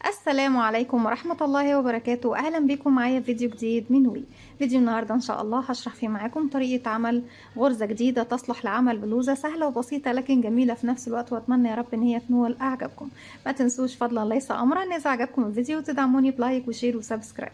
السلام عليكم ورحمة الله وبركاته. أهلا بكم معايا في فيديو جديد من وي. فيديو النهاردة إن شاء الله هشرح فيه معاكم طريقة عمل غرزة جديدة تصلح لعمل بلوزة سهلة وبسيطة لكن جميلة في نفس الوقت، وأتمنى يا رب إن هي تنول أعجابكم. ما تنسوش فضلا ليس أمرا إن إذا عجبكم الفيديو تدعموني بلايك وشير وسبسكرايب.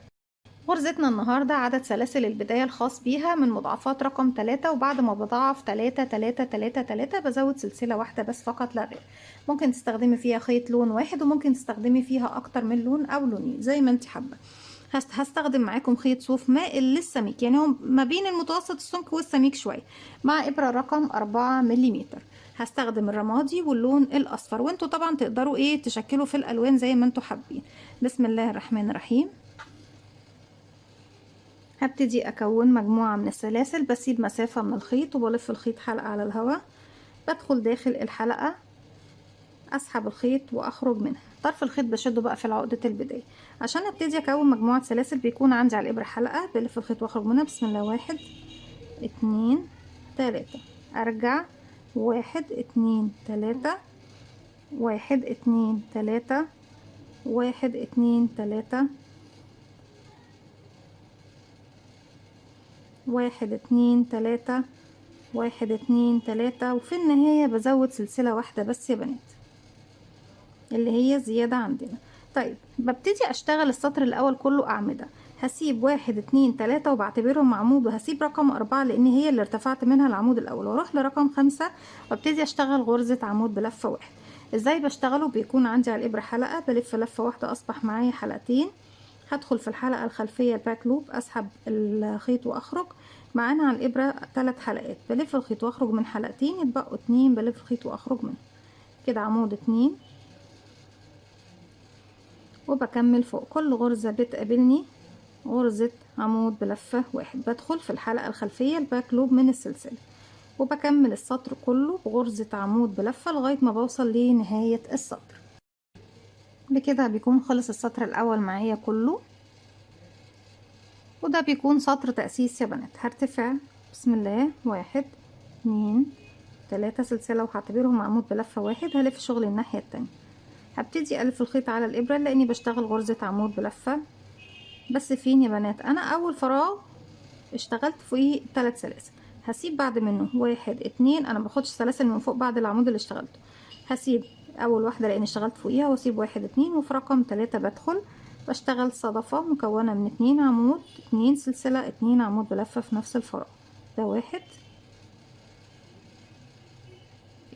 غرزتنا النهاردة عدد سلاسل البداية الخاص بيها من مضاعفات رقم 3، وبعد ما بضاعف 3 3 3 3 بزود سلسلة واحدة بس فقط لا غير. ممكن تستخدمي فيها خيط لون واحد، وممكن تستخدمي فيها أكتر من لون أو لونين زي ما انت حابة. هستخدم معاكم خيط صوف مائل للسميك، يعني هو ما بين المتوسط السمك والسميك شوية، مع إبرة رقم 4 ملم. هستخدم الرمادي واللون الأصفر، وانتوا طبعا تقدروا تشكلوا في الألوان زي ما انتوا حابين. بسم الله الرحمن الرحيم. هبتدي اكون مجموعة من السلاسل، بسيب مسافة من الخيط وبلف الخيط حلقة على الهواء، بدخل داخل الحلقة، اسحب الخيط واخرج منها. طرف الخيط بشده بقى في عقدة البداية. عشان ابتدي اكون مجموعة سلاسل بيكون عندي على الابرة حلقة، بلف الخيط واخرج منها. بسم الله، 1 2 3، ارجع 1 2 3 1 2 3 1 2 3 1 2 3 1 2 3، وفي النهاية بزود سلسلة واحدة بس يا بنات اللي هي زيادة عندنا. طيب ببتدي اشتغل السطر الاول كله اعمدة. هسيب 1 2 3 وبعتبرهم عمود، وهسيب رقم 4 لان هي اللي ارتفعت منها العمود الاول، واروح لرقم 5 وابتدي اشتغل غرزة عمود بلفة واحد. ازاي بشتغله؟ بيكون عندي على الابرة حلقة، بلف لفة واحدة اصبح معايا حلقتين. هدخل في الحلقة الخلفية الباك لوب، اسحب الخيط واخرج. معانا على الابرة 3 حلقات، بلف الخيط واخرج من حلقتين، يتبقوا 2 بلف الخيط واخرج منهم. كده عمود 2، وبكمل فوق كل غرزة بتقابلني غرزة عمود بلفة واحد. بدخل في الحلقة الخلفية الباك لوب من السلسلة، وبكمل السطر كله بغرزة عمود بلفة لغاية ما بوصل لنهاية السطر. بكده بيكون خلص السطر الاول معايا كله، وده بيكون سطر تأسيس يا بنات. هرتفع بسم الله 1 2 3 سلسلة، وهعتبرهم عمود بلفة واحد. هلف شغل الناحية التانية، هبتدي ألف الخيط على الإبرة لأني بشتغل غرزة عمود بلفة. بس فين يا بنات؟ أنا أول فراغ اشتغلت فوقيه 3 سلاسل، هسيب بعد منه 1 2، أنا باخدش سلاسل من فوق بعد العمود اللي اشتغلته. هسيب أول واحدة لأني اشتغلت فوقيها، واسيب 1 2، وفي رقم 3 بدخل بشتغل صدفة مكونة من 2 عمود 2 سلسلة 2 عمود بلفة في نفس الفراغ. ده 1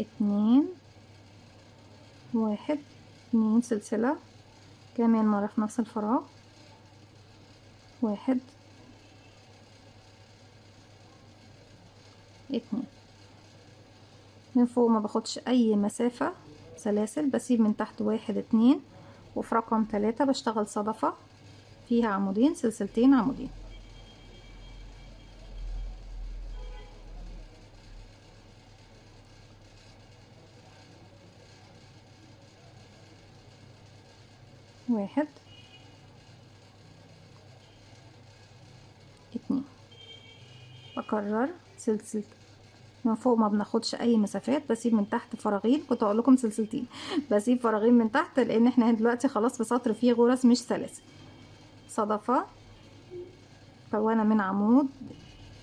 2 1 2 سلسلة، كمان مرة في نفس الفراغ 1 2. من فوق ما باخدش اي مسافة سلاسل، بسيب من تحت 1 2، وفي رقم 3 بشتغل صدفة فيها عمودين سلسلتين عمودين. واحد اتنين، بكرر سلسلة. من فوق ما بناخدش اي مسافات، بسيب من تحت فراغين، كنت اقول لكم سلسلتين، بسيب فراغين من تحت لان احنا دلوقتي خلاص في سطر فيه غرز مش سلاسل. صدفة مكونة من عمود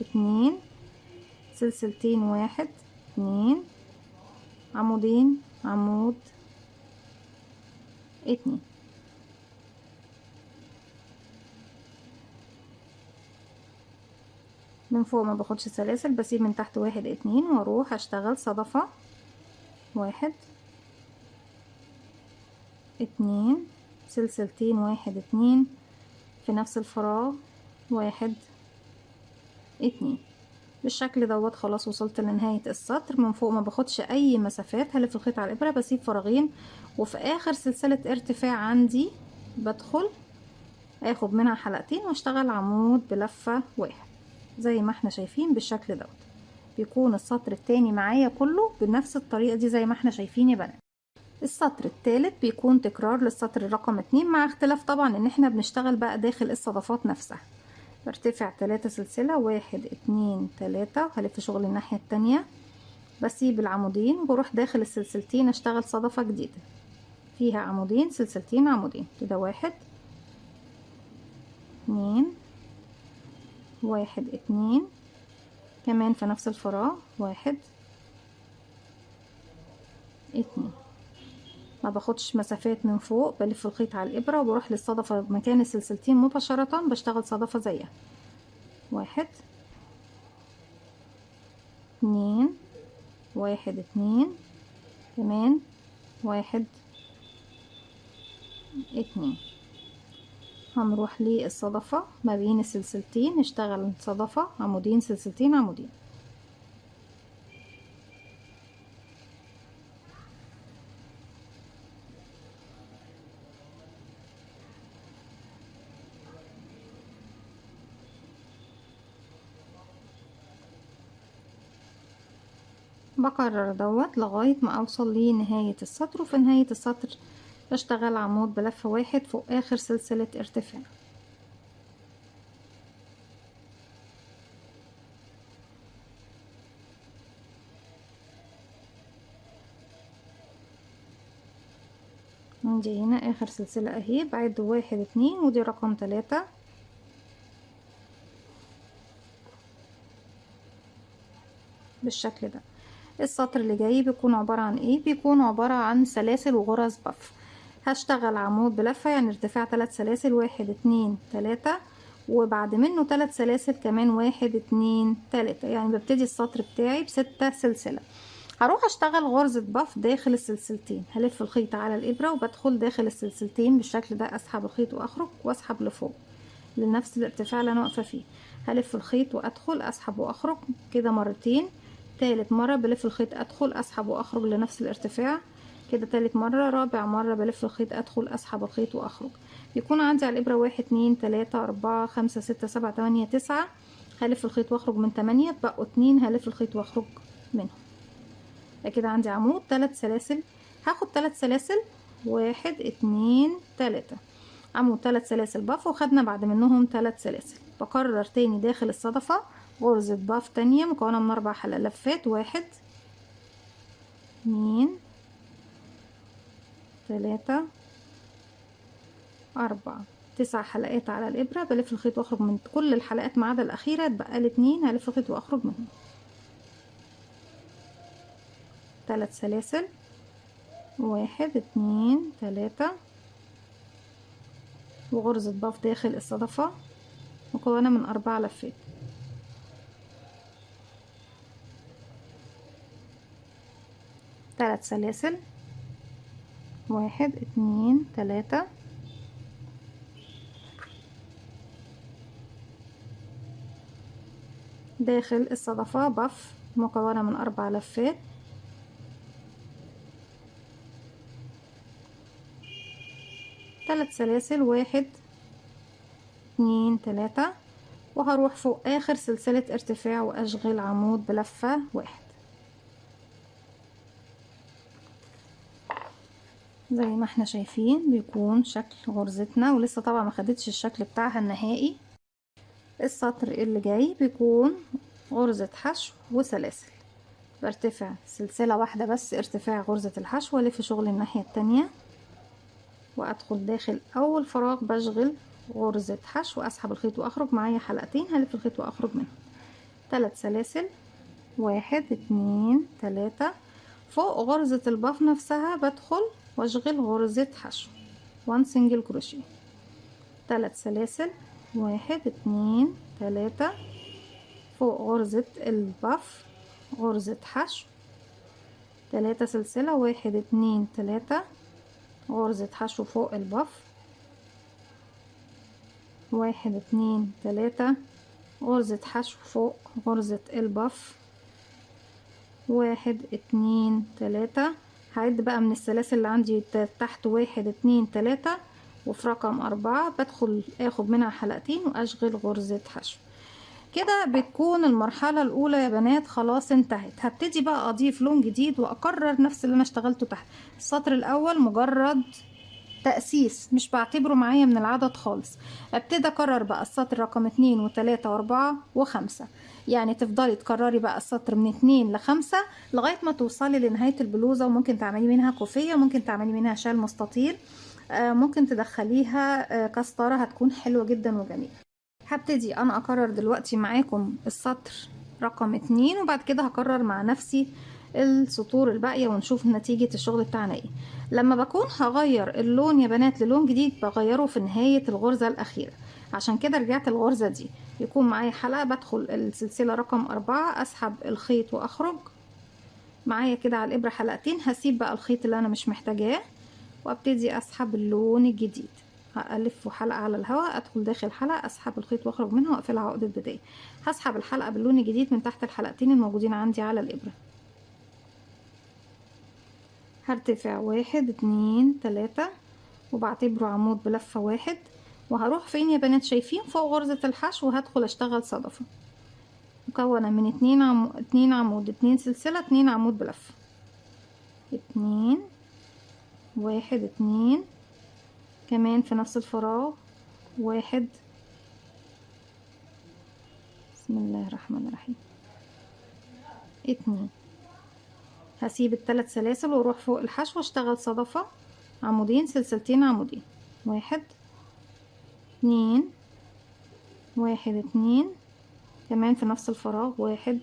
2 سلسلتين 1 2 عمودين عمود 2. من فوق ما باخدش سلاسل، بسيب من تحت 1 2، واروح اشتغل صدفة 1 2 سلسلتين 1 2 في نفس الفراغ 1 2. بالشكل دوت خلاص وصلت لنهاية السطر. من فوق ما باخدش اي مسافات، هلف الخيط على الابرة، بسيب فراغين، وفي اخر سلسلة ارتفاع عندي بدخل اخد منها حلقتين واشتغل عمود بلفة واحد زي ما احنا شايفين بالشكل دوت. بيكون السطر التاني معايا كله بنفس الطريقة دي زي ما احنا شايفين يا بنات. السطر التالت بيكون تكرار للسطر رقم 2، مع اختلاف طبعا ان احنا بنشتغل بقى داخل الصدفات نفسها. برتفع 3 سلسلة 1 2 3، وهلف شغل الناحية التانية، بسيب العمودين وبروح داخل السلسلتين اشتغل صدفة جديدة. فيها عمودين سلسلتين عمودين كده، 1 2 1 2 كمان في نفس الفراغ 1 2. ما باخدش مسافات من فوق، بلف الخيط على الابره وبروح للصدفه مكان السلسلتين مباشره، بشتغل صدفه زيها. 1 2 1 2 كمان 1 2. هنروح للصدفه ما بين السلسلتين، نشتغل صدفه عمودين سلسلتين عمودين. بكرر دوت لغاية ما اوصل لنهاية السطر، وفي نهاية السطر بشتغل عمود بلفة واحد فوق اخر سلسلة ارتفاع. عندي هنا اخر سلسلة اهي، بعد 1 2 ودي رقم 3. بالشكل ده. السطر اللي جاي بيكون عبارة عن ايه؟ بيكون عبارة عن سلاسل وغرز بف. هشتغل عمود بلفة يعني ارتفاع 3 سلاسل، 1 2 3، وبعد منه 3 سلاسل كمان، 1 2 3، يعني ببتدي السطر بتاعي ب6 سلسلة. هروح اشتغل غرزة بف داخل السلسلتين، هلف الخيط على الابرة وبدخل داخل السلسلتين بالشكل ده، اسحب الخيط واخرج واسحب لفوق لنفس الارتفاع اللي انا واقفة فيه. هلف الخيط وادخل اسحب واخرج كده مرتين. تالت مرة بلف الخيط ادخل اسحب واخرج لنفس الارتفاع كده، تالت مرة. رابع مرة بلف الخيط ادخل اسحب الخيط واخرج. بيكون عندي على الابرة 1 2 3 4 5 6 7 8 9. هلف الخيط واخرج من 8، بقوا 2 هلف الخيط واخرج منهم. كده عندي عمود 3 سلاسل. هاخد 3 سلاسل، 1 2 3، عمود 3 سلاسل بف، وخدنا بعد منهم 3 سلاسل. بكرر تاني داخل الصدفة غرزة بف تانية مكونة من 4 لفات، 1 2 3 4 9 حلقات على الإبرة. بلف الخيط واخرج من كل الحلقات ما عدا الأخيرة، اتبقى لي 2 هلف الخيط واخرج منهم. 3 سلاسل، 1 2 3، وغرزة بف داخل الصدفة مكونة من 4 لفات. 3 سلاسل، 1 2 3، داخل الصدفة بف مكونة من 4 لفات. 3 سلاسل، 1 2 3، وهروح فوق اخر سلسلة ارتفاع واشغل عمود بلفة واحد زي ما احنا شايفين. بيكون شكل غرزتنا، ولسه طبعا ما خدتش الشكل بتاعها النهائي. السطر اللي جاي بيكون غرزة حشو وسلاسل، برتفع سلسلة واحدة بس ارتفاع غرزة الحشو، والف شغل الناحية التانية وادخل داخل اول فراغ بشغل غرزة حشو، اسحب الخيط واخرج. معايا حلقتين هلف الخيط واخرج منهم. 3 سلاسل، 1 2 3، فوق غرزة الباف نفسها بدخل واشغل غرزة حشو 1 سنجل كروشيه. 3 سلاسل، 1 2 3، فوق غرزة الباف غرزة حشو 3 سلسلة، 1 2 3، غرزة حشو فوق الباف 1 2 3، غرزة حشو فوق غرزة الباف 1 2 3. هعد بقى من السلاسل اللي عندي تحت 1 2 3، وفي رقم 4 بدخل اخد منها حلقتين واشغل غرزة حشو. كده بتكون المرحلة الاولى يا بنات خلاص انتهت. هبتدي بقى اضيف لون جديد واكرر نفس اللي انا اشتغلته تحت. السطر الاول مجرد تأسيس، مش بعتبره معايا من العدد خالص. ابتدي اكرر بقى السطر رقم 2 و3 و4 و5. يعني تفضلي تكرري بقى السطر من 2 ل5 لغايه ما توصلي لنهايه البلوزه. وممكن تعملي منها كوفيه، ممكن تعملي منها شال مستطيل، ممكن تدخليها كستاره، هتكون حلوه جدا وجميله. هبتدي انا اكرر دلوقتي معاكم السطر رقم 2، وبعد كده هكرر مع نفسي السطور الباقية ونشوف نتيجة الشغل بتاعنا ايه. لما بكون هغير اللون يا بنات للون جديد بغيره في نهاية الغرزة الأخيرة. عشان كده رجعت الغرزة دي يكون معايا حلقة، بدخل السلسلة رقم 4، أسحب الخيط وأخرج معايا كده على الإبرة حلقتين، هسيب بقى الخيط اللي أنا مش محتاجاه وابتدي أسحب اللون الجديد. هألف حلقة على الهواء، أدخل داخل حلقة، أسحب الخيط وأخرج منها وأقفلها عقدة بداية. هسحب الحلقة باللون الجديد من تحت الحلقتين الموجودين عندي على الإبرة. هرتفع 1 2 3 وبعتبره عمود بلفة 1. وهروح فين يا بنات؟ شايفين فوق غرزة الحشو هدخل اشتغل صدفة مكونة من 2 عمود 2 سلسلة 2 عمود بلفة. 2 1 2 كمان في نفس الفراغ 1. بسم الله الرحمن الرحيم. 2 هسيب ال3 سلاسل واروح فوق الحشو اشتغل صدفة عمودين سلسلتين عمودين. 1 2 1 2 كمان في نفس الفراغ 1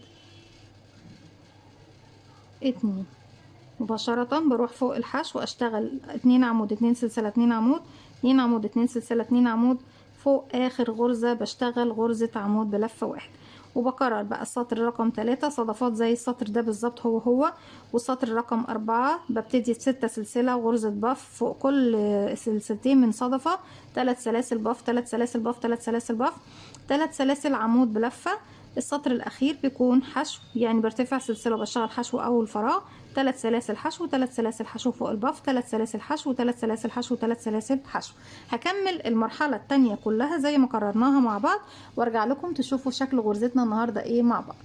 2. مباشرة بروح فوق الحشو اشتغل 2 عمود 2 سلسلة 2 عمود 2 عمود 2 سلسلة 2 عمود. فوق اخر غرزة بشتغل غرزة عمود بلفة 1. وبكرر بقى السطر رقم 3 صدفات زي السطر ده بالظبط هو. والسطر رقم 4 ببتدي ب6 سلسلة غرزة باف فوق كل سلسلتين من صدفة، 3 سلاسل باف 3 سلاسل باف 3 سلاسل باف 3 سلاسل عمود بلفة. السطر الاخير بيكون حشو، يعني برتفع سلسلة وبشتغل حشو اول فراغ، 3 سلاسل حشو 3 سلاسل حشو فوق الباف 3 سلاسل حشو 3 سلاسل حشو 3 سلاسل حشو. هكمل المرحلة التانية كلها زي ما قررناها مع بعض وارجع لكم تشوفوا شكل غرزتنا النهاردة ايه مع بعض.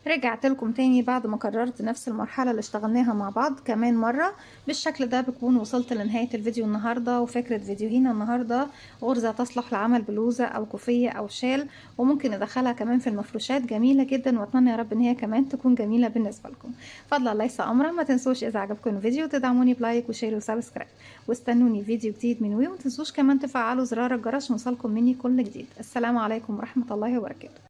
رجعت لكم تاني بعد ما كررت نفس المرحلة اللي اشتغلناها مع بعض كمان مرة. بالشكل ده بكون وصلت لنهاية الفيديو النهاردة. وفكرة فيديوهنا النهاردة غرزة تصلح لعمل بلوزة او كوفية او شال، وممكن ندخلها كمان في المفروشات، جميلة جدا، واتمنى يا رب ان هي كمان تكون جميلة بالنسبة لكم. فضلا ليس امرا، ما تنسوش اذا عجبكم الفيديو تدعموني بلايك وشير وسبسكرايب، واستنوني فيديو جديد من وي. ومتنسوش كمان تفعلوا زرار الجرس يوصلكم مني كل جديد. السلام عليكم ورحمة الله وبركاته.